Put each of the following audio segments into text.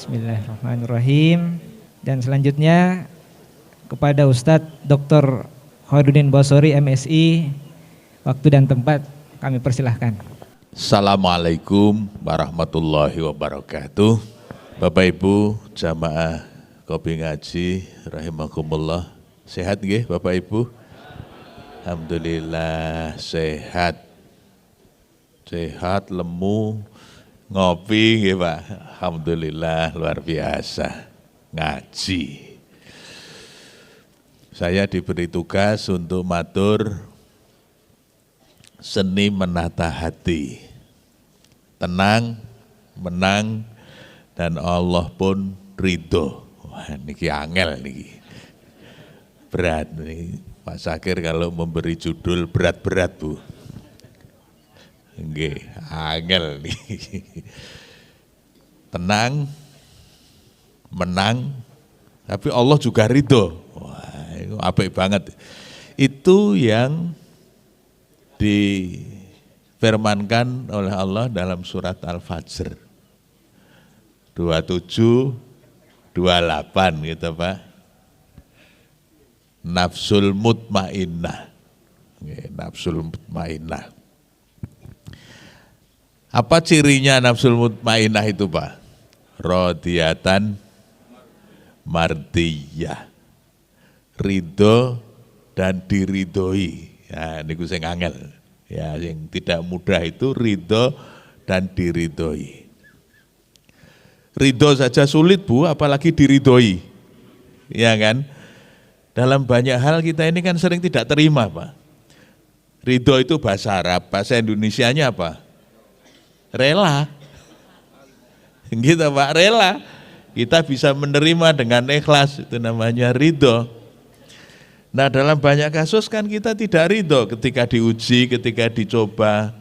Bismillahirrahmanirrahim. Dan selanjutnya kepada Ustadz Dr. Khairuddin Basori MSI, waktu dan tempat kami persilahkan. Assalamualaikum warahmatullahi wabarakatuh. Bapak Ibu jamaah Kopi Ngaji rahimakumullah. Sehat nggih Bapak Ibu? Alhamdulillah sehat. Sehat, lemu, ngopi nggih Pak. Alhamdulillah luar biasa. Ngaji. Saya diberi tugas untuk matur seni menata hati. Tenang, menang, dan Allah pun ridho. Wah, niki angel niki. Berat nih. Pak Sakir kalau memberi judul berat-berat Bu. Nggih, angel nih. Tenang, menang, tapi Allah juga ridho. Wah, itu apik banget. Itu yang difirmankan oleh Allah dalam surat Al-Fajr 27, 28 gitu Pak. Nafsul mutmainnah. Nafsul mutmainnah. Apa cirinya nafsul mutmainnah itu Pak? Radiyatan mardiyah. Ridho dan diridhoi. Ya, niku sing angel. Ya, yang tidak mudah itu ridho dan diridhoi. Ridho saja sulit Bu, apalagi diridhoi. Ya kan? Dalam banyak hal kita ini kan sering tidak terima Pak. Ridho itu bahasa Arab, bahasa Indonesianya apa? Rela. Gitu Pak, rela. Kita bisa menerima dengan ikhlas, itu namanya ridho. Nah dalam banyak kasus kan kita tidak ridho ketika diuji, ketika dicoba.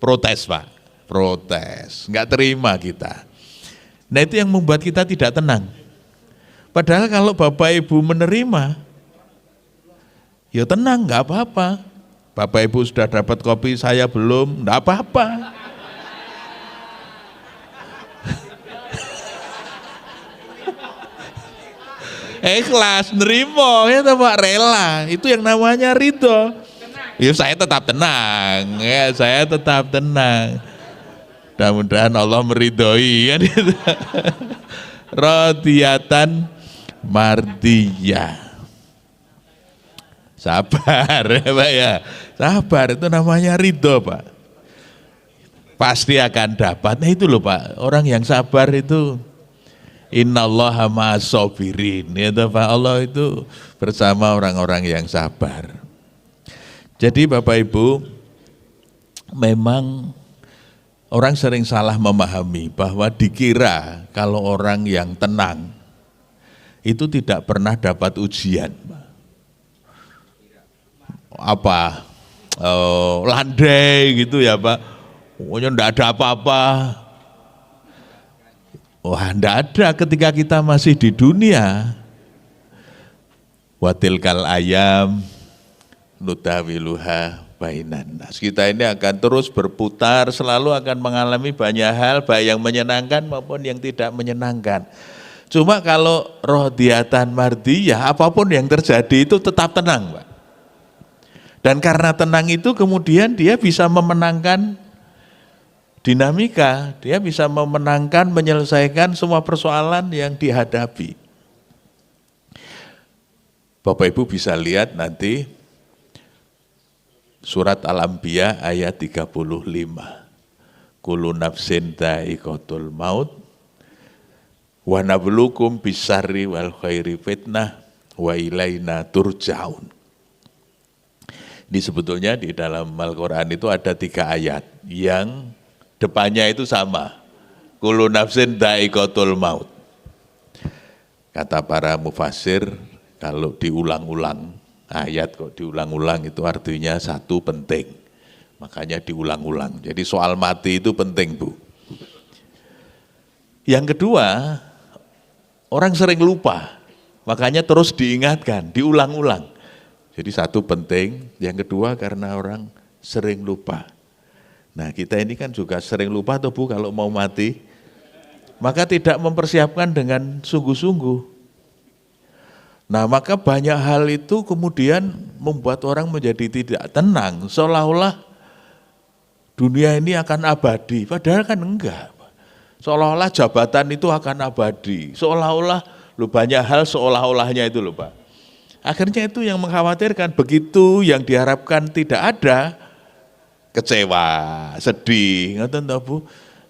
Protes Pak, protes, nggak terima kita. Nah itu yang membuat kita tidak tenang. Padahal kalau Bapak Ibu menerima, ya tenang, nggak apa-apa. Bapak Ibu sudah dapat kopi, saya belum, nggak apa-apa. Ikhlas, nerimo, ya Pak, rela. Itu yang namanya ridho. Ya saya tetap tenang, ya saya tetap tenang. Mudah-mudahan Allah meridhoi kan itu. Radiyatan mardiyah. Sabar ya Pak ya. Sabar itu namanya ridho Pak. Pasti akan dapat. Nah itu loh Pak, orang yang sabar itu innallaha ma'as-sabirin. Ya Pak, Allah itu bersama orang-orang yang sabar. Jadi Bapak Ibu, memang orang sering salah memahami bahwa dikira kalau orang yang tenang itu tidak pernah dapat ujian. Apa landai gitu ya Pak, pokoknya enggak ada apa-apa. Wah enggak ada ketika kita masih di dunia. Watilkal ayam nutawiluha bainan nas. Kita ini akan terus berputar, selalu akan mengalami banyak hal, baik yang menyenangkan maupun yang tidak menyenangkan. Cuma kalau radiyatan mardiyah, apapun yang terjadi itu tetap tenang Pak. Dan karena tenang itu kemudian dia bisa memenangkan dinamika, dia bisa memenangkan, menyelesaikan semua persoalan yang dihadapi. Bapak Ibu bisa lihat nanti surat Al-Anbiya ayat 35. Kullu nafsin dha'iqatul maut wa nabluukum bisyarri wal khairi fitnah wa ilaina turja'un. Ini sebetulnya di dalam Al-Quran itu ada 3 ayat yang depannya itu sama. Kullu nafsin dha'iqatul maut. Kata para mufassir, kalau diulang-ulang, ayat kok diulang-ulang itu artinya satu penting. Makanya diulang-ulang. Jadi soal mati itu penting Bu. Yang kedua, orang sering lupa. Makanya terus diingatkan, diulang-ulang. Jadi satu penting, yang kedua karena orang sering lupa. Nah kita ini kan juga sering lupa tuh Bu kalau mau mati. maka tidak mempersiapkan dengan sungguh-sungguh. Nah, maka banyak hal itu kemudian membuat orang menjadi tidak tenang, seolah-olah dunia ini akan abadi, padahal kan enggak. Seolah-olah jabatan itu akan abadi, seolah-olah banyak hal seolah-olahnya itu Pak. Akhirnya itu yang mengkhawatirkan, begitu yang diharapkan tidak ada, kecewa, sedih, ngoten toh Bu.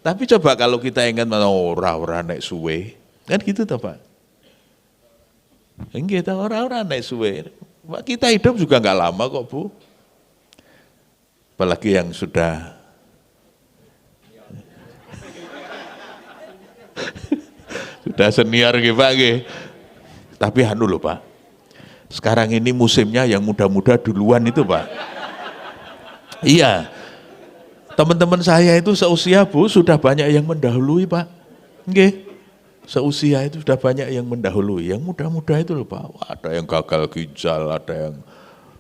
Tapi coba kalau kita ingat ora nek suwe, kan gitu toh Pak. Kita orang-orang naik suwe. Kita hidup juga nggak lama kok Bu. Apalagi yang sudah senior gitu Pak. Tapi anu loh Pak. Sekarang ini musimnya yang muda-muda duluan itu Pak. Iya. Teman-teman saya itu seusia Bu sudah banyak yang mendahului Pak. Nggih. Seusia itu sudah banyak yang mendahului, yang muda-muda itu loh Pak. Ada yang gagal ginjal, ada yang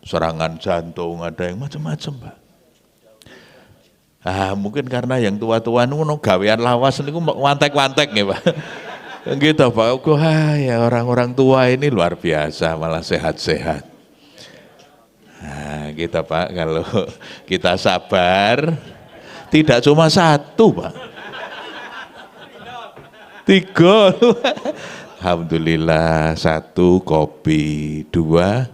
serangan jantung, ada yang macam-macam Pak. Mungkin karena yang tua-tua itu gawean lawas niku wantek-wantek nih Pak. Gitu Pak. Ya orang-orang tua ini luar biasa, malah sehat-sehat. Kita Pak, kalau kita sabar, tidak cuma satu Pak. 3. Alhamdulillah, 1 kopi, 2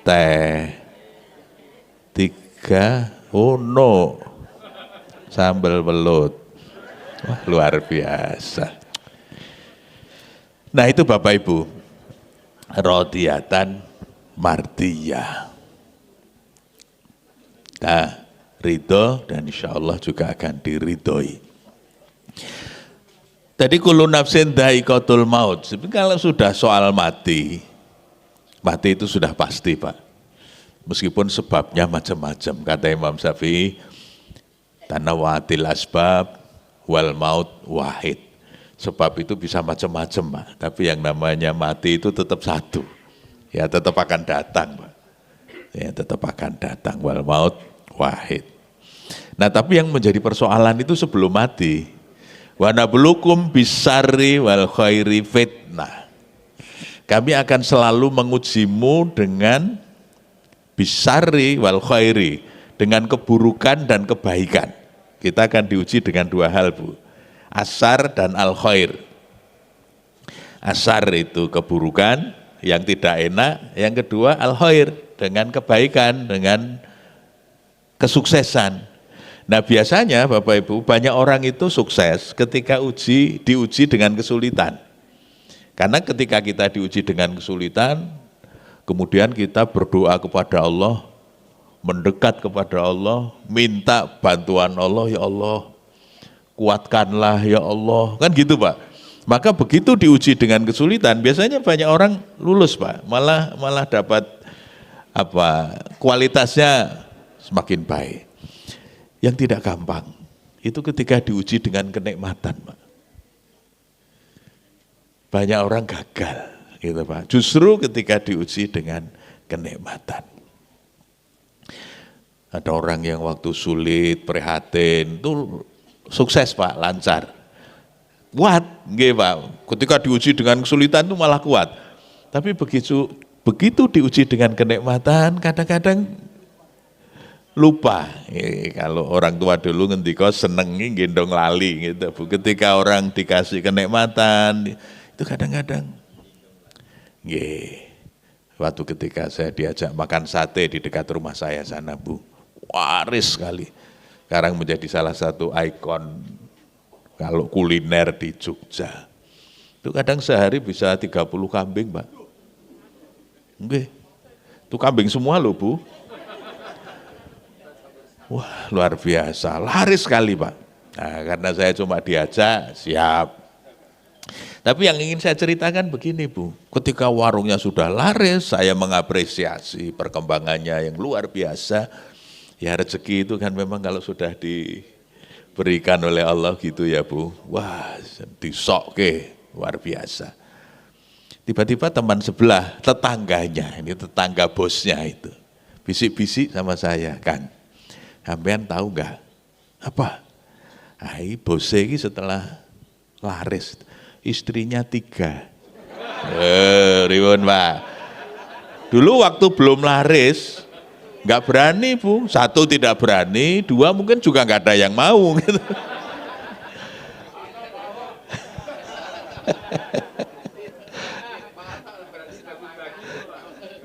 teh, 3 sambal belut. Wah, luar biasa. Nah itu Bapak Ibu, rodiyatan mardiyah. Nah, ridho dan insya Allah juga akan diridhoi. Tadi kullu nafsin dha'iqatul maut. Kalau sudah soal mati itu sudah pasti Pak. Meskipun sebabnya macam-macam. Kata Imam Syafi'i, tanawatil asbab wal maut wahid. Sebab itu bisa macam-macam Pak. Tapi yang namanya mati itu tetap satu. Ya tetap akan datang Pak. Ya tetap akan datang, wal maut wahid. Nah tapi yang menjadi persoalan itu sebelum mati. Wa nabluukum bisarri wal khairi fitnah. Kami akan selalu mengujimu dengan bisarri wal khairi, dengan keburukan dan kebaikan. Kita akan diuji dengan 2 hal Bu. Asar dan al khair. Asar itu keburukan yang tidak enak, yang kedua al khair dengan kebaikan, dengan kesuksesan. Nah biasanya Bapak Ibu, banyak orang itu sukses ketika diuji dengan kesulitan. Karena ketika kita diuji dengan kesulitan, kemudian kita berdoa kepada Allah, mendekat kepada Allah, minta bantuan Allah, ya Allah, kuatkanlah ya Allah, kan gitu Pak. Maka begitu diuji dengan kesulitan, biasanya banyak orang lulus Pak, malah dapat kualitasnya semakin baik. Yang tidak gampang, itu ketika diuji dengan kenikmatan Pak. Banyak orang gagal gitu Pak. Justru ketika diuji dengan kenikmatan. Ada orang yang waktu sulit, prihatin, itu sukses Pak, lancar. Kuat, nggih Pak. Ketika diuji dengan kesulitan itu malah kuat. Tapi begitu diuji dengan kenikmatan, kadang-kadang lupa. Kalau orang tua dulu ngendika senengi gendong lali gitu. Ketika orang dikasih kenikmatan, itu kadang-kadang waktu ketika saya diajak makan sate di dekat rumah saya sana Bu, waris sekali. Sekarang menjadi salah satu ikon kalau kuliner di Jogja. Itu kadang sehari bisa 30 kambing Pak. Itu kambing semua loh Bu. Wah luar biasa, laris sekali Pak. Nah, karena saya cuma diajak, siap. Tapi yang ingin saya ceritakan begini Bu, ketika warungnya sudah laris, saya mengapresiasi perkembangannya yang luar biasa. Ya rezeki itu kan memang kalau sudah diberikan oleh Allah gitu ya Bu, wah disokke, luar biasa. Tiba-tiba teman sebelah, tetangganya, ini tetangga bosnya itu, bisik-bisik sama saya kan. Sampean tahu enggak? Apa? Bose ini setelah laris, istrinya 3. Ribun Pak. Dulu waktu belum laris, nggak berani Bu, 1 tidak berani, 2 mungkin juga nggak ada yang mau gitu.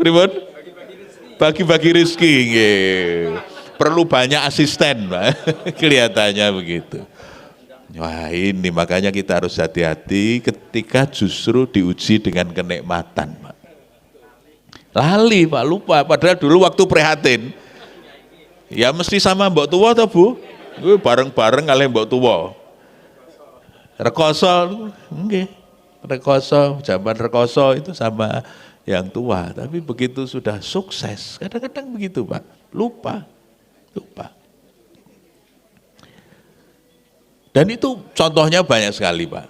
Ribun? Bagi-bagi rezeki, perlu banyak asisten Pak. Kelihatannya begitu. Wah ini makanya kita harus hati-hati ketika justru diuji dengan kenikmatan Pak. Lali Pak, lupa, padahal dulu waktu prihatin, ya mesti sama mbok tua toh Bu, bareng-bareng kali mbok tua. Rekoso, enggak, rekoso, zaman rekoso itu sama yang tua, tapi begitu sudah sukses, kadang-kadang begitu Pak, lupa. Dan itu contohnya banyak sekali Pak,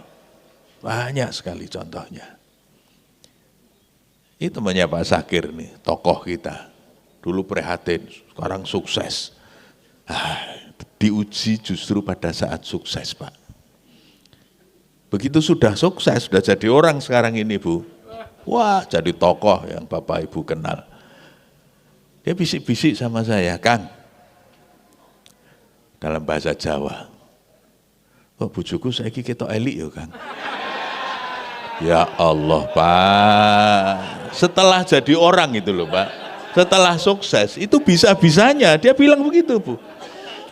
banyak sekali contohnya. Ini temannya Pak Sakir nih, tokoh kita, dulu prihatin, sekarang sukses. Diuji justru pada saat sukses Pak. Begitu sudah sukses, sudah jadi orang sekarang ini Bu, wah jadi tokoh yang Bapak Ibu kenal. Dia bisik-bisik sama saya, Kang, dalam bahasa Jawa, oh bojoku saiki ketok elik ya Kang. Ya Allah Pak, setelah jadi orang itu loh Pak, setelah sukses itu bisa-bisanya dia bilang begitu Bu.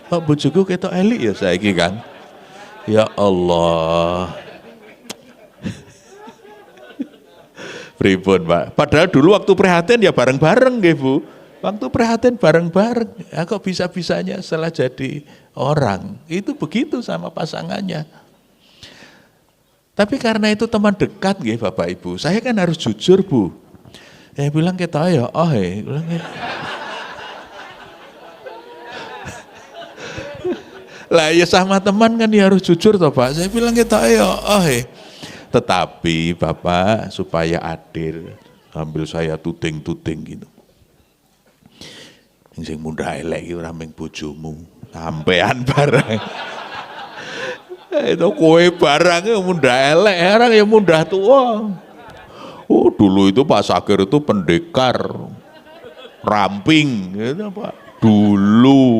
Pak bojoku ketok elik ya saiki Kang. Ya Allah. Pripun Pak, padahal dulu waktu prihatin ya bareng-bareng nggih Bu. Waktu prihatin bareng-bareng, ya kok bisa-bisanya setelah jadi orang, itu begitu sama pasangannya. Tapi karena itu teman dekat nggih Bapak Ibu, saya kan harus jujur Bu. Saya bilang kita ya, lah ya sama teman kan ya harus jujur toh Pak. Saya bilang kita ya, tetapi Bapak supaya adil, ambil saya tuding-tuding gitu. Sing muda elek iki ora mung bojomu, sampean barang. Itu kowe barang muda elek, orang ya muda tua. Oh dulu itu Pak Sakir itu pendekar, ramping, gitu Pak. Dulu.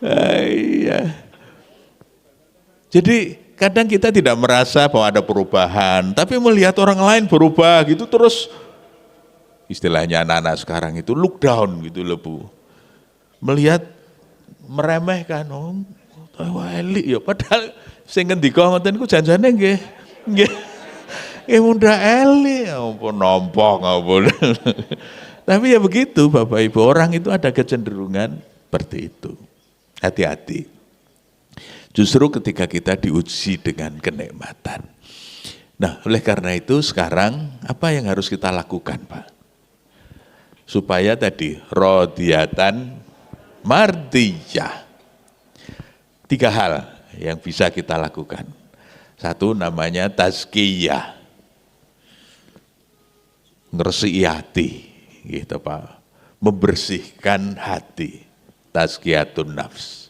Iya. Jadi kadang kita tidak merasa bahwa ada perubahan, tapi melihat orang lain berubah gitu terus, istilahnya anak-anak sekarang itu look down gitu loh Bu. Melihat meremehkan, wah elik ya, padahal sing ngendika ngoten ku janjane nggih. Muda elik, ampun nompong ampun. Tapi ya begitu Bapak Ibu, orang itu ada kecenderungan seperti itu. Hati-hati. Justru ketika kita diuji dengan kenikmatan. Nah, oleh karena itu sekarang apa yang harus kita lakukan Pak? Supaya tadi rodiyatan mardiyah. 3 hal yang bisa kita lakukan. 1 namanya tazkiyah. Ngresiki hati, gitu Pak. Membersihkan hati. Tazkiyatun nafs.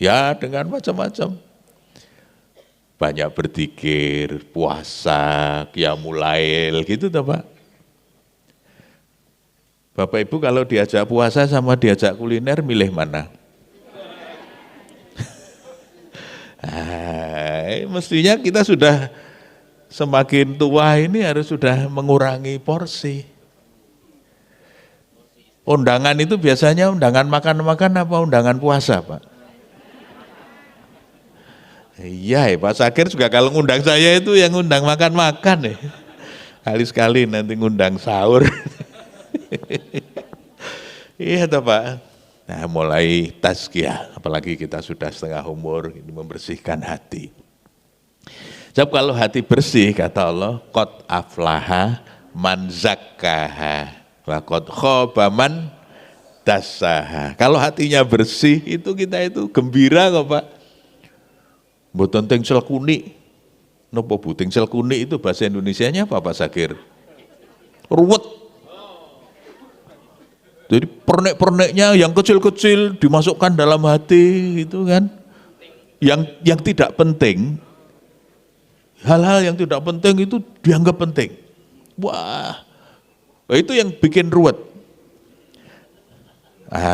Ya dengan macam-macam. Banyak berzikir, puasa, qiyamul lail gitu toh Pak. Bapak Ibu kalau diajak puasa sama diajak kuliner milih mana? Mestinya kita sudah semakin tua ini harus sudah mengurangi porsi. Undangan itu biasanya undangan makan-makan apa undangan puasa Pak? Iya Pak Sakir juga kalau ngundang saya itu yang ngundang makan-makan ya. Kali-sekali nanti ngundang sahur. Iya toh Pak. Nah mulai tazkiyah, apalagi kita sudah setengah umur, ini membersihkan hati. Sebab kalau hati bersih kata Allah, qad aflaha man zakkaha wa qad khaba man dassaha. Kalau hatinya bersih itu kita itu gembira kok Pak. Mboten tengsel kunik. Napa Bu tengsel kunik itu bahasa Indonesianya apa Pak Sakir? Ruwet. Jadi pernek-perneknya yang kecil-kecil dimasukkan dalam hati gitu kan. Yang tidak penting, hal-hal yang tidak penting itu dianggap penting. Wah, itu yang bikin ruwet.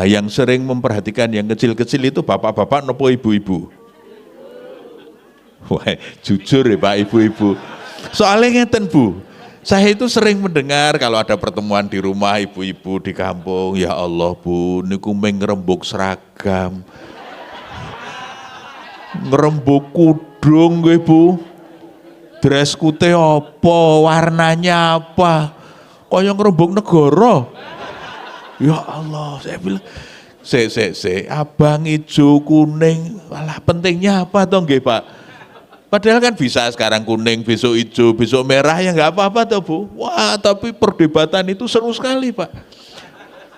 Yang sering memperhatikan yang kecil-kecil itu bapak-bapak nopo ibu-ibu. Wah, jujur ya Pak ibu-ibu. Soalnya ngeten Bu, saya itu sering mendengar kalau ada pertemuan di rumah ibu-ibu di kampung, ya Allah Bu, niku ngerembuk seragam, ngerembuk kudung nggih Bu, dress kute apa, warnanya apa, kaya ngerembuk negara. Ya Allah, saya bilang, abang hijau kuning, walah pentingnya apa toh nggih Pak? Padahal kan bisa sekarang kuning, besok hijau, besok merah, ya nggak apa-apa toh Bu. Wah, tapi perdebatan itu seru sekali Pak.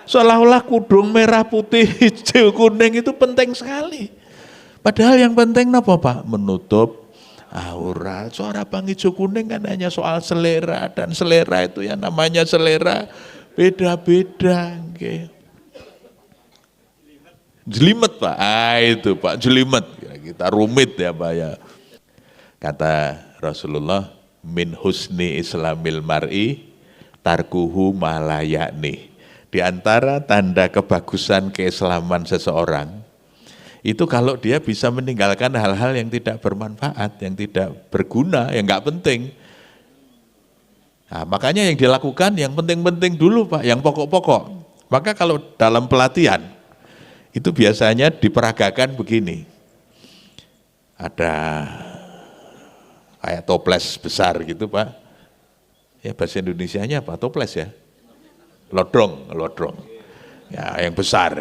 Seolah-olah kudung merah, putih, hijau, kuning itu penting sekali. Padahal yang penting apa Pak? Menutup aurat. Soal abang hijau kuning kan hanya soal selera, dan selera itu ya namanya selera beda-beda. Okay. Jelimet Pak, itu Pak, jelimet. Kita rumit ya Pak ya. Kata Rasulullah, min husni islamil mar'i tarkuhu malayakni. Di antara tanda kebagusan keislaman seseorang, itu kalau dia bisa meninggalkan hal-hal yang tidak bermanfaat, yang tidak berguna, yang nggak penting. Nah, makanya yang dilakukan yang penting-penting dulu Pak, yang pokok-pokok. Maka kalau dalam pelatihan, itu biasanya diperagakan begini. Ada kayak toples besar gitu Pak. Ya bahasa Indonesianya apa? Toples ya? Lodrong. Ya yang besar.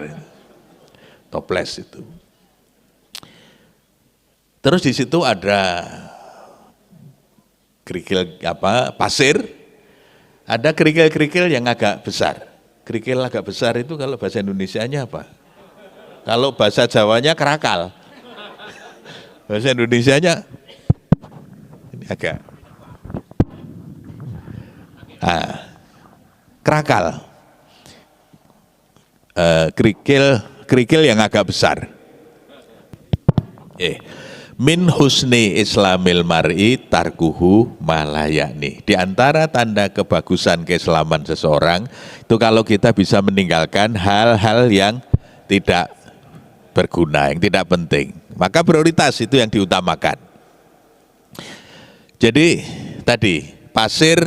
Toples itu. Terus di situ ada kerikil pasir. Ada kerikil-kerikil yang agak besar. Kerikil agak besar itu kalau bahasa Indonesianya apa? Kalau bahasa Jawanya kerakal. Bahasa Indonesianya agak kerakal, kerikil yang agak besar. Min husni islamil mar'i tarkuhu malayani. Di antara tanda kebagusan keislaman seseorang itu kalau kita bisa meninggalkan hal-hal yang tidak berguna, yang tidak penting. Maka prioritas itu yang diutamakan. Jadi tadi pasir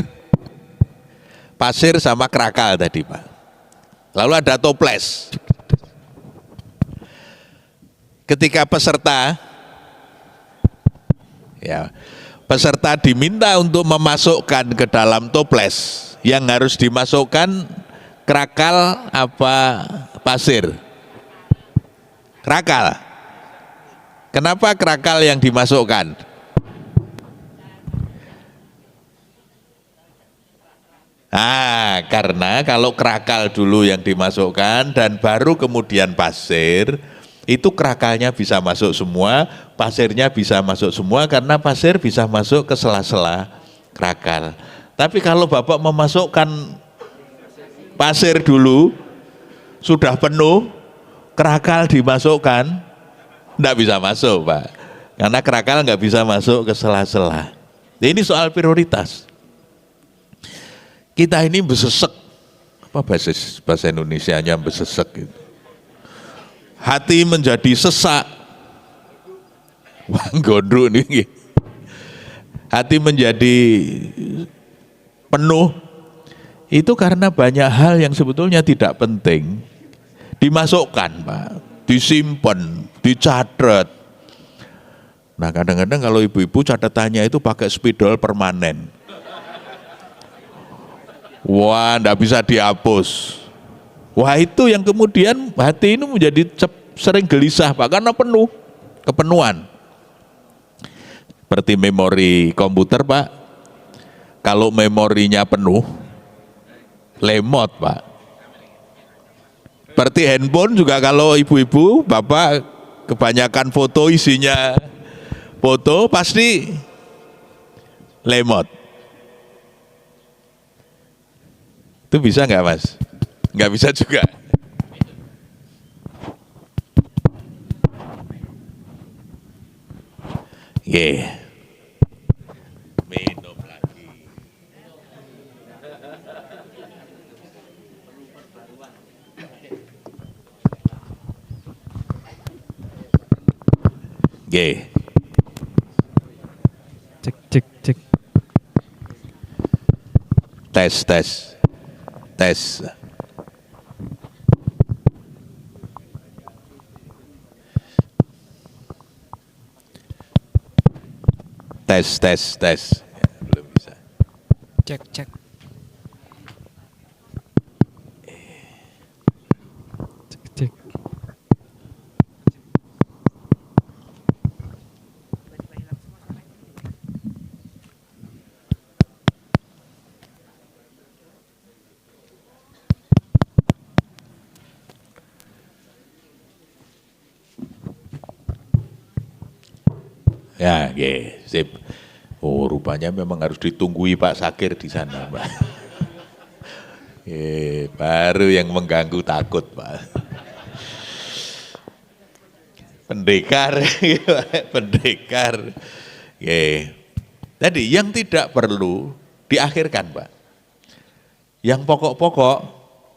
sama kerakal tadi Pak. Lalu ada toples. Ketika peserta diminta untuk memasukkan ke dalam toples, yang harus dimasukkan kerakal apa pasir? Kerakal. Kenapa kerakal yang dimasukkan? Karena kalau kerakal dulu yang dimasukkan dan baru kemudian pasir, itu kerakalnya bisa masuk semua, pasirnya bisa masuk semua, karena pasir bisa masuk ke sela-sela kerakal. Tapi kalau Bapak memasukkan pasir dulu, sudah penuh, kerakal dimasukkan, enggak bisa masuk Pak. Karena kerakal enggak bisa masuk ke sela-sela. Ini soal prioritas. Kita ini besesek, apa bahasa Indonesianya besesek gitu. Hati menjadi sesak. Wah, gondru nih. Hati menjadi penuh. Itu karena banyak hal yang sebetulnya tidak penting dimasukkan, Pak, disimpan, dicatat. Nah, kadang-kadang kalau ibu-ibu catatannya itu pakai spidol permanen. Wah, enggak bisa dihapus. Wah, itu yang kemudian hati ini menjadi sering gelisah Pak, karena penuh, kepenuhan. Seperti memori komputer Pak, kalau memorinya penuh, lemot Pak. Seperti handphone juga, kalau ibu-ibu, bapak kebanyakan foto isinya foto, pasti lemot. Itu bisa nggak Mas? Nggak bisa juga. Nggih. Minum lagi. Nggih. Cek cek cek. Tes tes. Tes. Tes tes tes. Ya, belum bisa. Cek cek. Cek cek. Ya, nggih, sip. Oh, rupanya memang harus ditunggui Pak Sakir di sana, Pak. Baru yang mengganggu takut, Pak. Pendekar, pendekar. Tadi yang tidak perlu diakhirkan, Pak. Yang pokok-pokok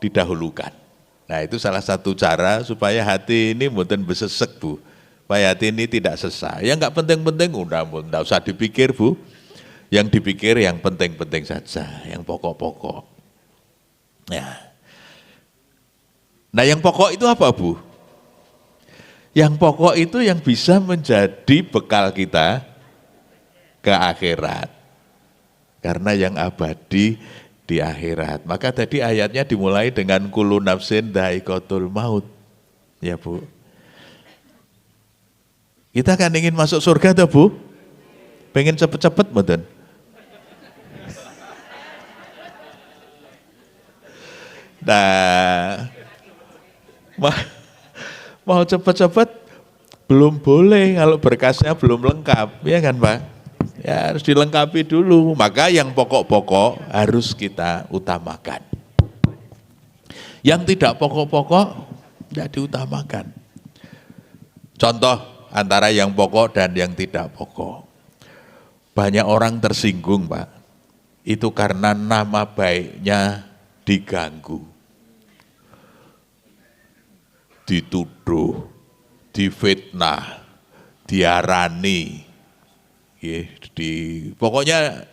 didahulukan. Nah, itu salah satu cara supaya hati ini mboten besesek, Bu. Supaya hati ini tidak sesak. Yang nggak penting-penting udah nggak usah dipikir, Bu. Yang dipikir yang penting-penting saja, yang pokok-pokok. Nah, yang pokok itu apa, Bu? Yang pokok itu yang bisa menjadi bekal kita ke akhirat. Karena yang abadi di akhirat. Maka tadi ayatnya dimulai dengan kullu nafsin dha'iqatul maut. Ya, Bu. Kita kan ingin masuk surga tuh, Bu? Pengen cepet-cepet, mboten? Nah, mau cepet-cepet belum boleh kalau berkasnya belum lengkap, ya kan, Pak? Ya harus dilengkapi dulu. Maka yang pokok-pokok harus kita utamakan. Yang tidak pokok-pokok tidak diutamakan. Contoh antara yang pokok dan yang tidak pokok. Banyak orang tersinggung, Pak. Itu karena nama baiknya diganggu. Dituduh, difitnah, diarani. Pokoknya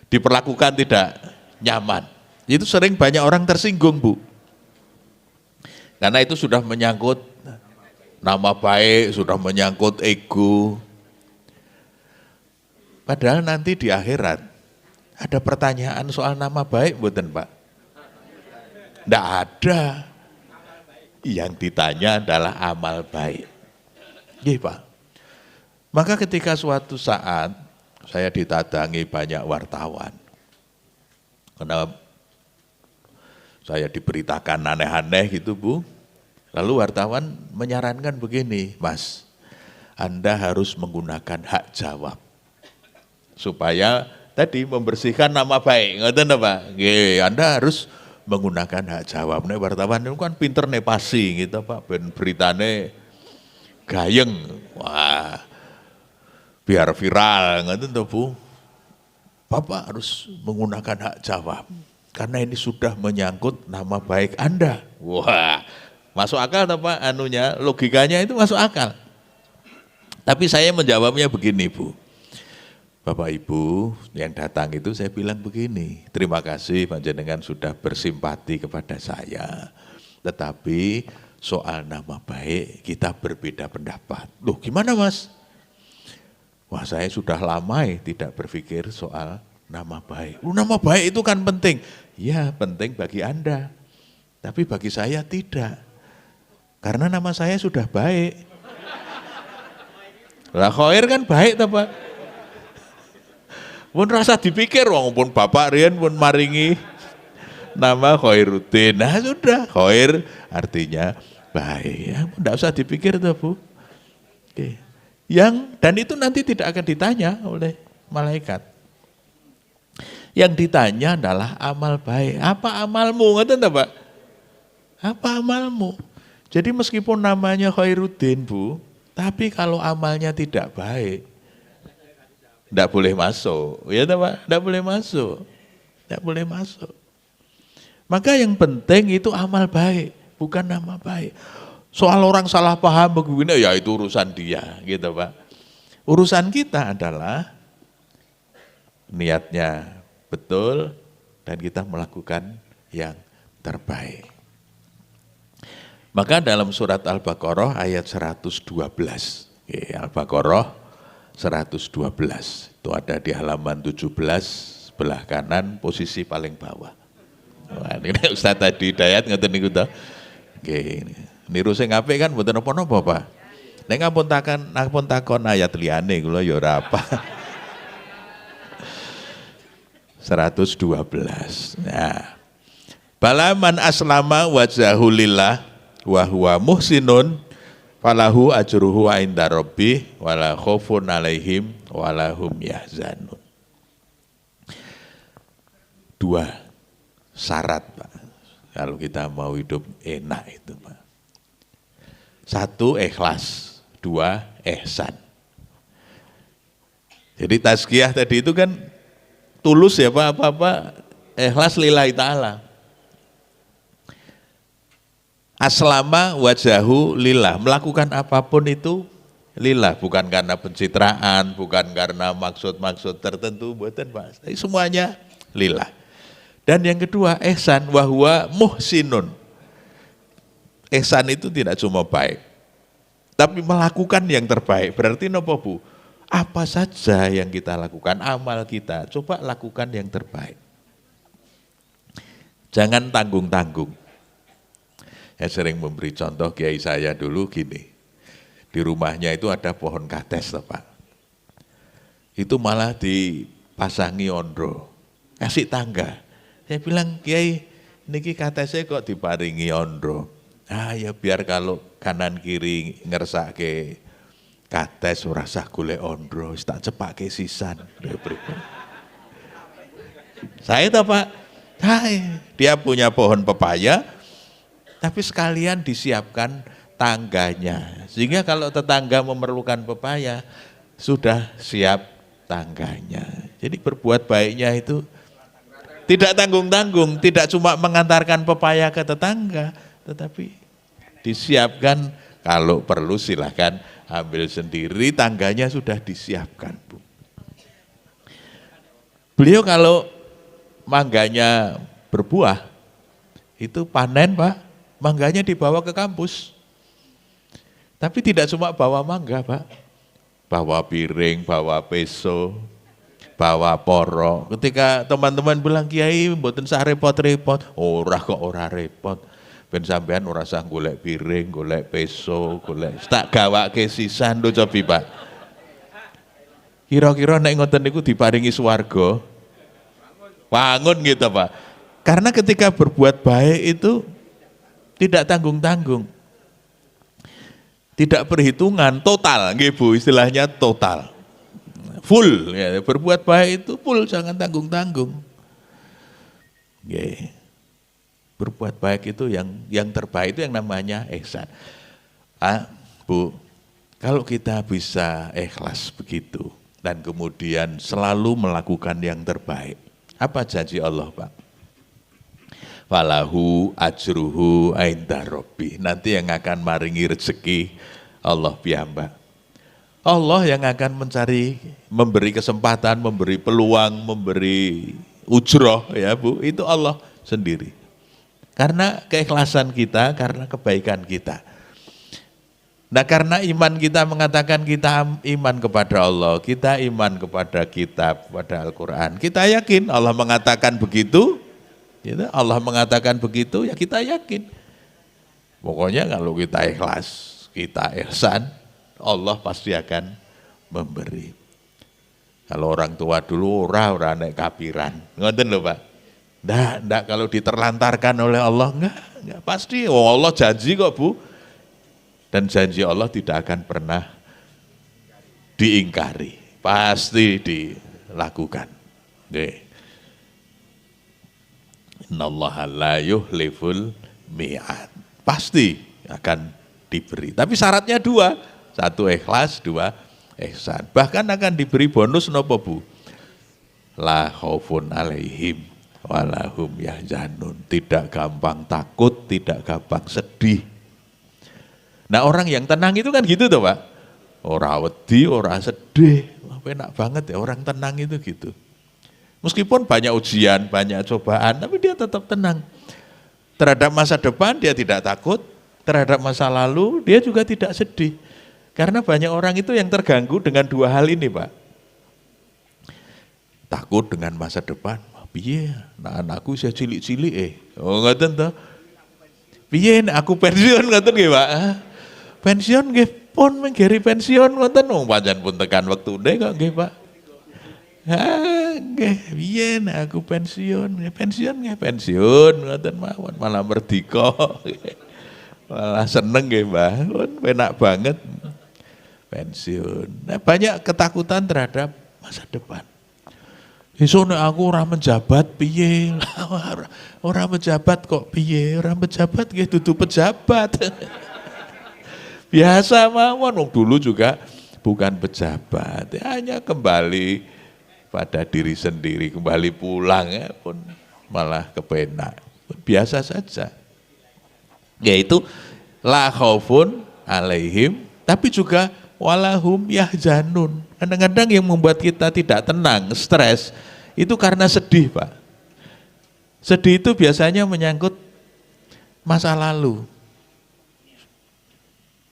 diperlakukan tidak nyaman. Itu sering banyak orang tersinggung, Bu. Karena itu sudah menyangkut nama baik, sudah menyangkut ego. Padahal nanti di akhirat ada pertanyaan soal nama baik, mboten, Pak? Tidak ada. Yang ditanya adalah amal baik. Iya, Pak. Maka ketika suatu saat saya ditadangi banyak wartawan. Karena saya diberitakan aneh-aneh gitu, Bu. Lalu wartawan menyarankan begini, Mas, Anda harus menggunakan hak jawab. Supaya tadi membersihkan nama baik, ngoten Pak. Anda harus menggunakan hak jawab. Nek wartawan itu kan pinter nih pasi gitu, Pak, ben beritane gayeng. Wah. Biar viral, ngoten to, Bu. Bapak harus menggunakan hak jawab. Karena ini sudah menyangkut nama baik Anda. Wah. Masuk akal Pak, anunya, logikanya itu masuk akal. Tapi saya menjawabnya begini, Bu. Bapak Ibu yang datang itu saya bilang begini, terima kasih panjenengan sudah bersimpati kepada saya. Tetapi soal nama baik kita berbeda pendapat. Loh gimana, Mas? Wah, saya sudah lama tidak berpikir soal nama baik. Nama baik itu kan penting. Ya, penting bagi Anda. Tapi bagi saya tidak. Karena nama saya sudah baik. Lah Khair kan baik toh, Pak. Pun rasa dipikir wong pun Bapak riyen pun maringi nama Khairuddin. Nah sudah, Khair artinya baik. Ya, enggak usah dipikir toh, Bu. Oke. Dan itu nanti tidak akan ditanya oleh malaikat. Yang ditanya adalah amal baik. Apa amalmu? Ngoten toh, Pak? Apa amalmu? Jadi meskipun namanya Khairuddin, Bu, tapi kalau amalnya tidak baik, Tidak boleh masuk. Ya Pak, tidak boleh masuk. Tidak boleh masuk. Maka yang penting itu amal baik, bukan nama baik. Soal orang salah paham begini, ya itu urusan dia, gitu Pak. Urusan kita adalah niatnya betul dan kita melakukan yang terbaik. Maka dalam surat Al-Baqarah ayat 112, Al-Baqarah 112, itu ada di halaman 17, sebelah kanan, posisi paling bawah. Wah, ini Ustaz tadi Hidayat ngoten niku ta. Nggih, niru sing apik kan mboten napa-napa, Pak. Nek ngampun takon ayat liyane kula ya ora apa. 112. Nah. Balaman aslama wajhahu lillah wa huwa muhsinun falahu ajruhu inda rabbih wala khaufun alaihim wala hum yahzanun. 2 syarat, Pak. Kalau kita mau hidup enak itu, Pak. 1 ikhlas, 2 ihsan. Jadi tazkiyah tadi itu kan tulus ya Pak, apa-apa ikhlas lillahi ta'ala. Aslama wajahu lillah, melakukan apapun itu lillah, bukan karena pencitraan, bukan karena maksud-maksud tertentu, buatan Pak. Semuanya lillah. Dan yang kedua, ihsan wahwa muhsinun. Ihsan itu tidak cuma baik, tapi melakukan yang terbaik. Berarti napa Bu? Apa saja yang kita lakukan, amal kita, coba lakukan yang terbaik. Jangan tanggung-tanggung. Saya sering memberi contoh kiai saya dulu gini, di rumahnya itu ada pohon kates Pak. Itu malah dipasangi ondro, kasih tangga. Saya bilang, Kiai, niki katesnya kok diparingi ondro. Ah ya biar kalau kanan kiri ngersake kates ora sah golek ondro, tak cepake sisan. Saya tahu Pak, dia punya pohon pepaya, tapi sekalian disiapkan tangganya. Sehingga kalau tetangga memerlukan pepaya, sudah siap tangganya. Jadi berbuat baiknya itu tidak tanggung-tanggung, tidak cuma mengantarkan pepaya ke tetangga, tetapi disiapkan, kalau perlu silahkan ambil sendiri, tangganya sudah disiapkan. Bu. Beliau kalau mangganya berbuah, itu panen Pak, mangganya dibawa ke kampus. Tapi tidak cuma bawa mangga Pak, bawa piring, bawa peso, bawa poro. Ketika teman-teman bilang, Kiai mboten sak repot-repot, ora kok ora repot. Ben sampean ora usah golek piring, golek peso, golek tak gawake sisan lho cobi Pak. Kira-kira nek ngoten niku diparingi swarga. Bangun gitu Pak. Karena ketika berbuat baik itu tidak tanggung-tanggung. Tidak perhitungan, total, nggih Bu, istilahnya total. Full, ya, berbuat baik itu full, jangan tanggung-tanggung. Nggih. Berbuat baik itu yang terbaik itu yang namanya ihsan. Bu, kalau kita bisa ikhlas begitu dan kemudian selalu melakukan yang terbaik, apa janji Allah Pak? Falahu ajruhu inda rabbih. Nanti yang akan maringi rezeki Allah piyambak. Allah yang akan memberi kesempatan, memberi peluang, memberi ujroh ya Bu, itu Allah sendiri. Karena keikhlasan kita, karena kebaikan kita. Nah karena iman kita mengatakan kita iman kepada Allah, kita iman kepada kitab, kepada Al-Quran. Kita yakin Allah mengatakan begitu, Allah mengatakan begitu, ya kita yakin. Pokoknya kalau kita ikhlas, kita ihsan, Allah pasti akan memberi. Kalau orang tua dulu ora nek kapiran. Ngoten lho Pak. Ndak kalau diterlantarkan oleh Allah enggak pasti. Oh Allah janji kok Bu. Dan janji Allah tidak akan pernah diingkari. Pasti dilakukan. Nggih. Innallaha la yuhliful mi'ad. Pasti akan diberi. Tapi syaratnya 2. 1 ikhlas, 2 ihsan. Bahkan akan diberi bonus napa Bu? La khaufun alaihim walahum yahzanun. Tidak gampang takut, tidak gampang sedih. Nah orang yang tenang itu kan gitu toh Pak. Ora wedi, ora sedih. Wah, enak banget ya orang tenang itu gitu. Meskipun banyak ujian, banyak cobaan, tapi dia tetap tenang. Terhadap masa depan dia tidak takut, terhadap masa lalu dia juga tidak sedih. Karena banyak orang itu yang terganggu dengan dua hal ini Pak. Takut dengan masa depan, piye, nah anakku saya cilik-cilik oh ngoten toh. Piye aku pensiun ngoten nggih Pak. Pensiun nggih pun menggeri pensiun ngoten pancen pun tekan wektune kok nggih Pak. Nggih piye aku pensiun nggih pensiun ngoten mawon malah merdeka. Malah seneng nggih Mbah, enak banget pensiun. Nah, banyak ketakutan terhadap masa depan. Esuk nek aku ora menjabat piye? Ora menjabat kok piye? Ora menjabat nggih dudu pejabat. Biasa mawon wong dulu juga bukan pejabat. Hanya kembali pada diri sendiri, kembali pulang ya pun malah kepenak. Biasa saja. Yaitu la khaufun alaihim tapi juga walahum yahzanun. Kadang-kadang yang membuat kita tidak tenang, stres, itu karena sedih Pak. Sedih itu biasanya menyangkut masa lalu.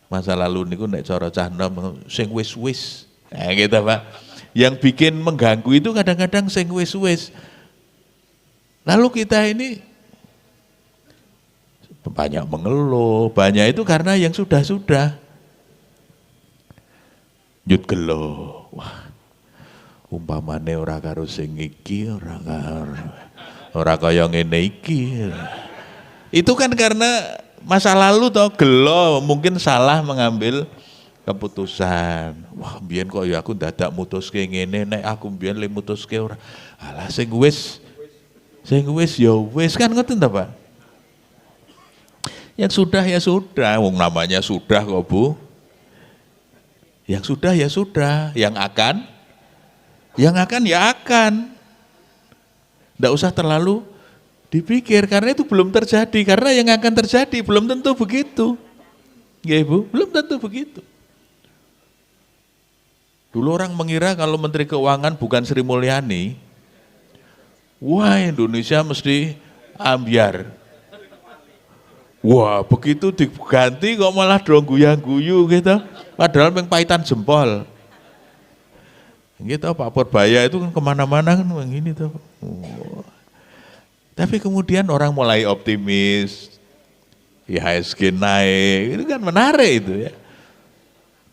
Masa lalu niku nek cara cah nom sing wis-wis. Nah, gitu Pak. Yang bikin mengganggu itu kadang-kadang sing wis-wis. Lalu kita ini banyak mengeluh, banyak itu karena yang sudah-sudah. Nyut gelo, wah, umpamane ora karo sing iki, ora kaya ngene iki. Itu kan karena masa lalu toh gelo, mungkin salah mengambil keputusan. Wah, mbiyen kok ya aku dadak mutuske ngene, nek aku mbiyen le mutuske ora. Alah sing wis ya wis kan ngoten ta, Pak? Yang sudah ya sudah, wong namanya sudah kok Bu. Yang sudah ya sudah, yang akan ya akan. Tidak usah terlalu dipikir karena itu belum terjadi, karena yang akan terjadi belum tentu begitu. Ya Ibu, belum tentu begitu. Dulu orang mengira kalau Menteri Keuangan bukan Sri Mulyani, wah Indonesia mesti ambyar. Wah begitu diganti kok malah dong guyang-guyu gitu. Padahal pengpaitan jempol. Gitu Pak Purbaya itu kan kemana-mana kan begini tuh. Oh. Tapi kemudian orang mulai optimis. IHSG naik, itu kan menarik itu ya.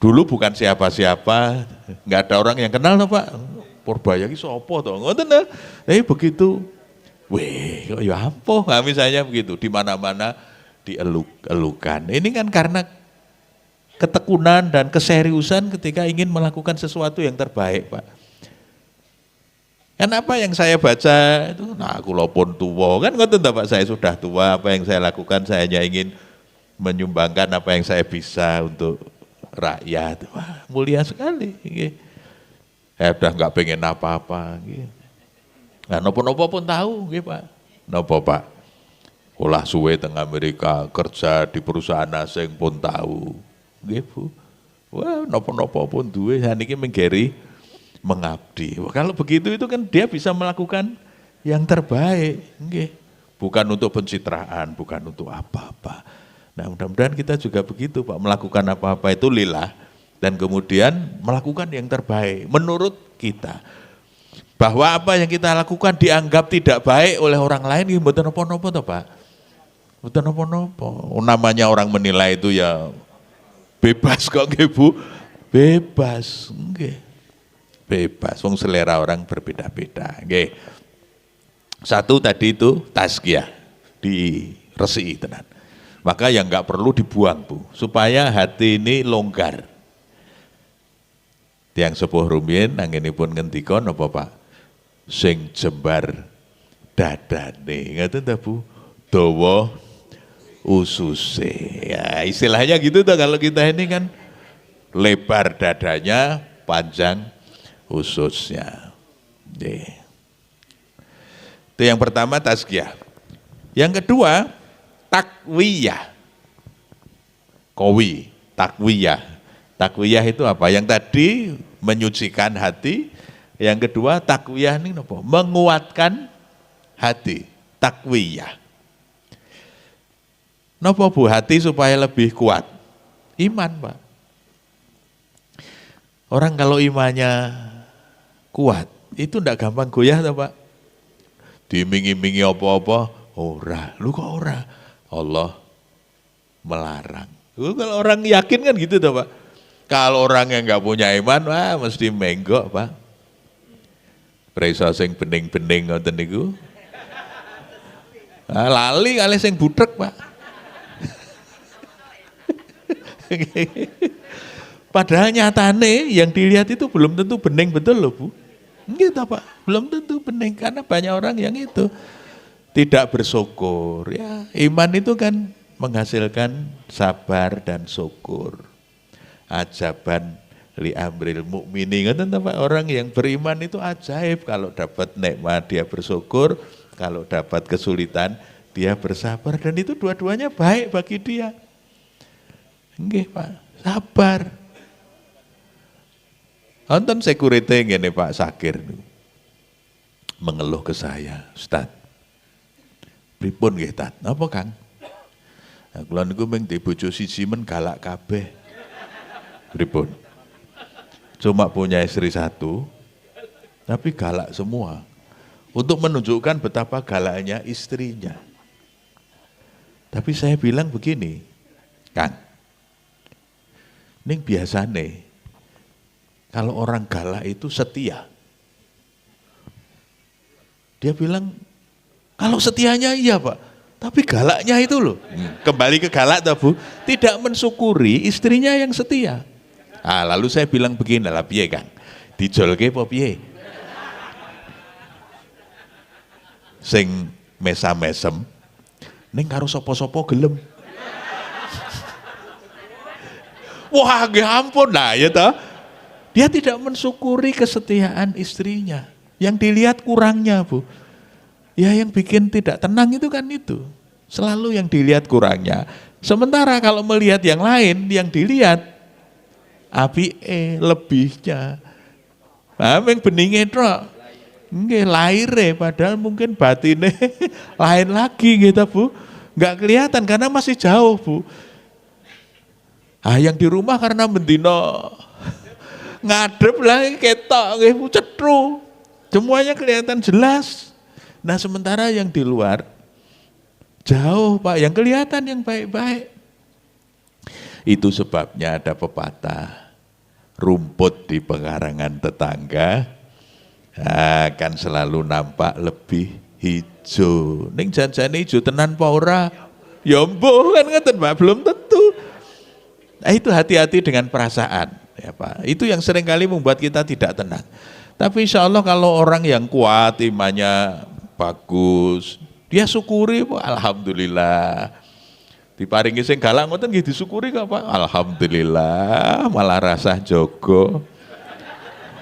Dulu bukan siapa-siapa, nggak ada orang yang kenal tuh Pak. Purbaya ini sopo tuh, ngoten nah. Tapi begitu, weh, kok ya apa? Nah, misalnya begitu, di mana-mana dieluk-elukan. Ini kan karena ketekunan dan keseriusan ketika ingin melakukan sesuatu yang terbaik, Pak. Kan apa yang saya baca itu, nah aku lopon tua, kan ngoten Pak, saya sudah tua, apa yang saya lakukan saya hanya ingin menyumbangkan apa yang saya bisa untuk rakyat. Wah, mulia sekali. Saya udah nggak pengen apa-apa. Nah, nopo-nopo pun tahu, Pak. Nopo Pak, ulah suwe teng Amerika, kerja di perusahaan asing pun tahu. Bu. Wah, nopo-nopo pun duwe, saniki menggeri mengabdi. Wah, kalau begitu itu kan dia bisa melakukan yang terbaik. Bukan untuk pencitraan, bukan untuk apa-apa. Nah, mudah-mudahan kita juga begitu Pak, melakukan apa-apa itu lillah dan kemudian melakukan yang terbaik menurut kita. Bahwa apa yang kita lakukan dianggap tidak baik oleh orang lain, mboten napa-napa toh Pak. Mboten napa-napa. Namanya orang menilai itu ya bebas kok nggih Bu. Bebas, nggih. Bebas, wong selera orang berbeda-beda. Nggih. Satu tadi itu tazkiyah, diresiki tenan. Maka yang enggak perlu dibuang Bu, supaya hati ini longgar. Tiang sepuh rumiyin anggenipun ngendika napa Pak? Sing jembar dadane, ngoten ta Bu? Dawa ususe. Ya, istilahnya gitu tuh kalau kita ini kan lebar dadanya, panjang ususnya. Itu yang pertama tazkiyah. Yang kedua takwiyah. Takwiyah. Takwiyah itu apa? Yang tadi menyucikan hati, yang kedua takwiyah ini apa? Menguatkan hati. Takwiyah. Napa Bu hati supaya lebih kuat? Iman, Pak. Orang kalau imannya kuat, itu ndak gampang goyah toh, Pak. Diiming-imingi apa-apa, ora. Lu kok ora? Allah melarang. Kalau orang yakin kan gitu toh, Pak. Kalau orang yang nggak punya iman, wah mesti menggok, Pak. Presa sing bening-bening ngoten niku. Lali kali sing butrek, Pak. Padahal nyatane yang dilihat itu belum tentu bening betul loh, Bu. Gitu, Pak. Belum tentu bening karena banyak orang yang itu tidak bersyukur. Ya, iman itu kan menghasilkan sabar dan syukur. Ajaban li amril mukminin. Pak, orang yang beriman itu ajaib, kalau dapat nikmat dia bersyukur, kalau dapat kesulitan dia bersabar, dan itu dua-duanya baik bagi dia. Nggih, Pak, sabar. Nonton security ngene Pak Sakir mengeluh ke saya, Ustaz. Pripun nggih, Tat? Napa, Kang? Nah, kula niku mung di bojo siji men galak kabeh. Pripun? Cuma punya istri satu, tapi galak semua. Untuk menunjukkan betapa galaknya istrinya. Tapi saya bilang begini, Kang, ning biasane kalau orang galak itu setia. Dia bilang, kalau setianya iya Pak, tapi galaknya itu loh. Kembali ke galak toh Bu, tidak mensyukuri istrinya yang setia. Lalu saya bilang begini, lah piye Kang? Dijolke apa piye? Sing mesam-mesem, ning karo sapa-sapa gelem. Wah, nggih ampun, nah ya toh. Dia tidak mensyukuri kesetiaan istrinya. Yang dilihat kurangnya, Bu. Ya yang bikin tidak tenang itu kan itu. Selalu yang dilihat kurangnya. Sementara kalau melihat yang lain, yang dilihat lebihnya. Nah, yang beninge tok. Nggih laire padahal mungkin batine lain lagi gitu, Bu. Enggak kelihatan karena masih jauh, Bu. Yang di rumah karena mendino ngadep lah ketok nggih cetru. Semuanya kelihatan jelas. Nah, sementara yang di luar jauh, Pak, yang kelihatan yang baik-baik. Itu sebabnya ada pepatah, rumput di pekarangan tetangga akan selalu nampak lebih hijau. Ning janjane hijau tenan apa ora? Ya mbuh kan ngeten, Pak, belum tentu. Nah, itu hati-hati dengan perasaan, ya Pak. Itu yang seringkali membuat kita tidak tenang. Tapi insya Allah kalau orang yang kuat, imannya bagus, dia syukuri, Pak, alhamdulillah. Diparingi sing galak ngoten nggih disyukuri kok, Pak. Alhamdulillah, malah rasah jogo.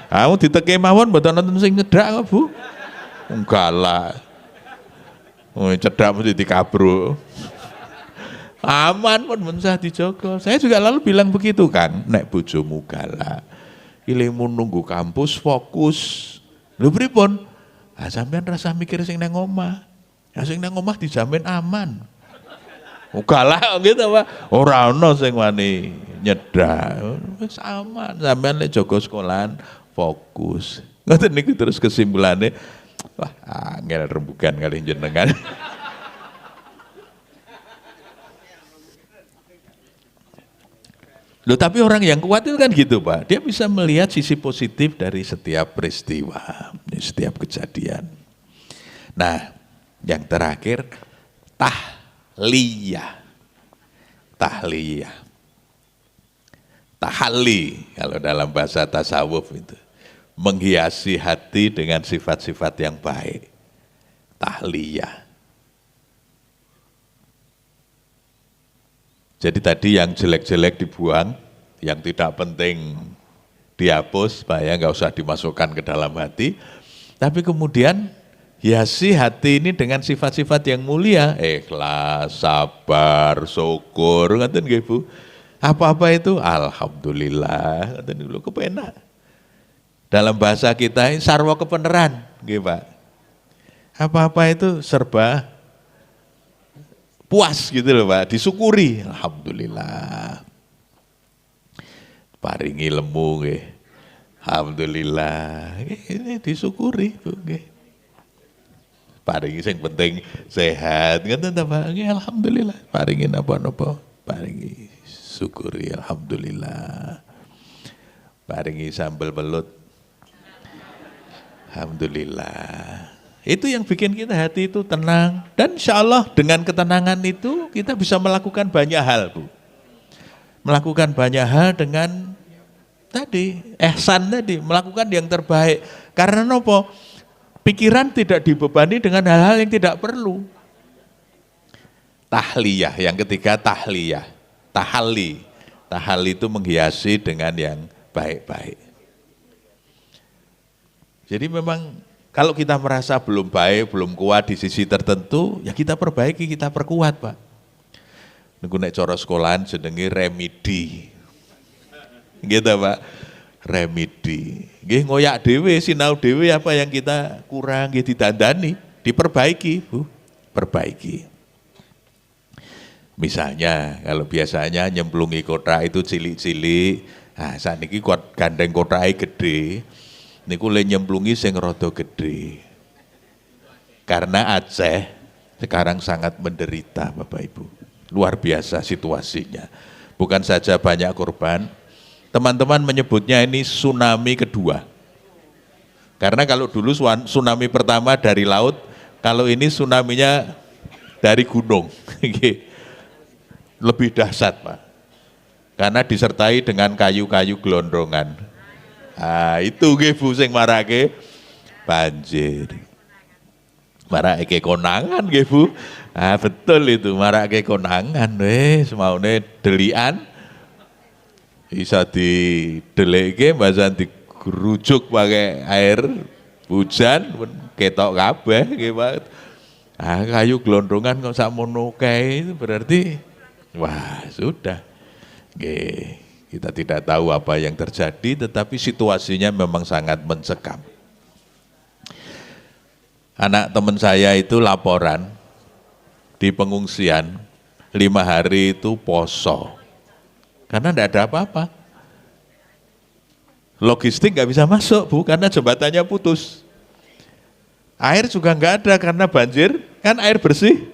Kamu diteke mawon mboten nonton sing nyedak kok, Bu. Galak. Cedak mesti dikabru. Aman pun mensah dijogo. Saya juga lalu bilang begitu, Kang, nek bojomu galak, ilmu nunggu kampus fokus. Lho pripun? Sampean rasa mikir sing nang omah. Sing nang omah dijamin aman. Galak gitu, Pak. Ora ono sing wani nyedak. Wis aman. Sampean nek jaga sekolahan fokus. Ngoten niku terus kesimpulannya, wah, angel rembugan kali jenengan. Loh, tapi orang yang kuat itu kan gitu, Pak. Dia bisa melihat sisi positif dari setiap peristiwa, setiap kejadian. Nah, yang terakhir, tahliyah. Tahliyah. Tahalli, kalau dalam bahasa tasawuf itu. Menghiasi hati dengan sifat-sifat yang baik. Tahliyah. Jadi tadi yang jelek-jelek dibuang, yang tidak penting dihapus supaya nggak usah dimasukkan ke dalam hati. Tapi kemudian hiasi hati ini dengan sifat-sifat yang mulia, ikhlas, sabar, syukur, ngaten nggih Bu. Apa-apa itu alhamdulillah, ngaten niku kepenak. Dalam bahasa kita ini sarwa kebenaran, nggih Pak. Apa-apa itu serba puas gitu loh Pak, disyukuri, alhamdulillah. Paringi lemu nggih. Alhamdulillah. Ini disyukuri Bu nggih. Paringi sing penting sehat, ngoten ta Pak? Nggih alhamdulillah. Paringi napa-napa, paringi syukuri alhamdulillah. Paringi sambel belut. Alhamdulillah. Itu yang bikin kita hati itu tenang. Dan insya Allah dengan ketenangan itu kita bisa melakukan banyak hal Bu. Melakukan banyak hal dengan tadi, ihsan tadi, melakukan yang terbaik. Karena apa? Pikiran tidak dibebani dengan hal-hal yang tidak perlu. Tahliyah, yang ketiga tahliyah. Tahalli. Tahalli itu menghiasi dengan yang baik-baik. Jadi memang kalau kita merasa belum baik, belum kuat di sisi tertentu, ya kita perbaiki, kita perkuat Pak. Niku nek cara sekolahan jenenge remedi. Gitu Pak. Remedi. Nggih ngoyak dhewe, sinau dhewe apa yang kita kurang nggih didandani, diperbaiki, Bu. Perbaiki. Misalnya kalau biasanya nyemplungi kotak itu cilik-cilik, nah saniki gandeng kotake gede. Niku le nyemplungi sing rada gede. Karena Aceh sekarang sangat menderita Bapak Ibu. Luar biasa situasinya. Bukan saja banyak korban, teman-teman menyebutnya ini tsunami kedua. Karena kalau dulu tsunami pertama dari laut, kalau ini tsunaminya dari gunung. Lebih dahsyat Pak. Karena disertai dengan kayu-kayu gelondongan. Ah, itu nggih Bu sing marake banjir. Marake konangan nggih Bu. Ah betul itu, marake konangan semaune delian bisa didelekke mbasan digerujuk pakai air hujan ketok kabeh nggih Pak. Ah kayu gelondongan kok sakmono kae itu berarti wah sudah. Nggih, kita tidak tahu apa yang terjadi tetapi situasinya memang sangat mencekam. Anak teman saya itu laporan di pengungsian 5 hari itu poso karena tidak ada apa-apa, logistik nggak bisa masuk Bu karena jembatannya putus, air juga nggak ada karena banjir kan, air bersih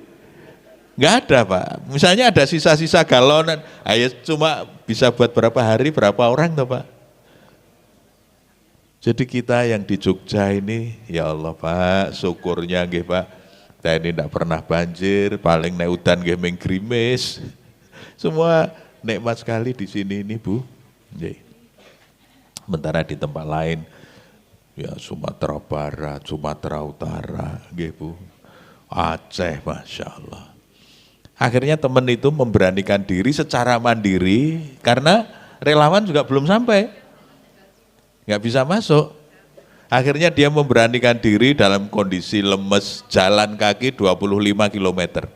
nggak ada Pak. Misalnya ada sisa-sisa galon, air cuma bisa buat berapa hari berapa orang toh Pak. Jadi kita yang di Jogja ini ya Allah Pak, syukurnya nggih Pak, kita ini tidak pernah banjir, paling nek udan nggih ming grimis. Semua nikmat sekali di sini ini Bu. Nggih. Sementara di tempat lain ya Sumatera Barat, Sumatera Utara, nggih Bu. Aceh Masya Allah. Akhirnya teman itu memberanikan diri secara mandiri karena relawan juga belum sampai. Nggak bisa masuk. Akhirnya dia memberanikan diri dalam kondisi lemes, jalan kaki 25 km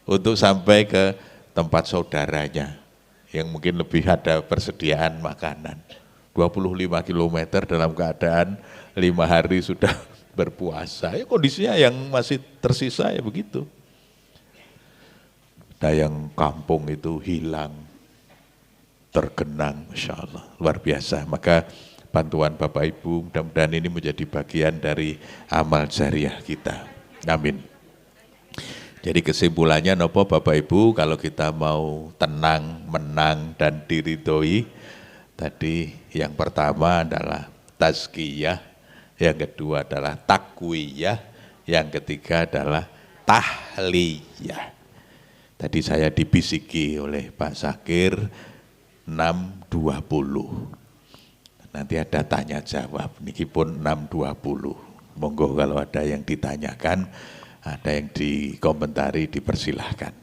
untuk sampai ke tempat saudaranya yang mungkin lebih ada persediaan makanan. 25 km dalam keadaan 5 hari sudah berpuasa. Ya kondisinya yang masih tersisa ya begitu. Ada yang kampung itu hilang, tergenang, Masya Allah, luar biasa. Maka bantuan Bapak Ibu mudah-mudahan ini menjadi bagian dari amal jariah kita. Amin. Jadi kesimpulannya nopo Bapak Ibu, kalau kita mau tenang, menang dan diridhoi, tadi yang pertama adalah tazkiyah, yang kedua adalah takwiyah, yang ketiga adalah tahliyah. Tadi saya dibisiki oleh Pak Zakir 6.20. Nanti ada tanya jawab, niki pun 6.20. Monggo kalau ada yang ditanyakan, ada yang dikomentari, dipersilahkan.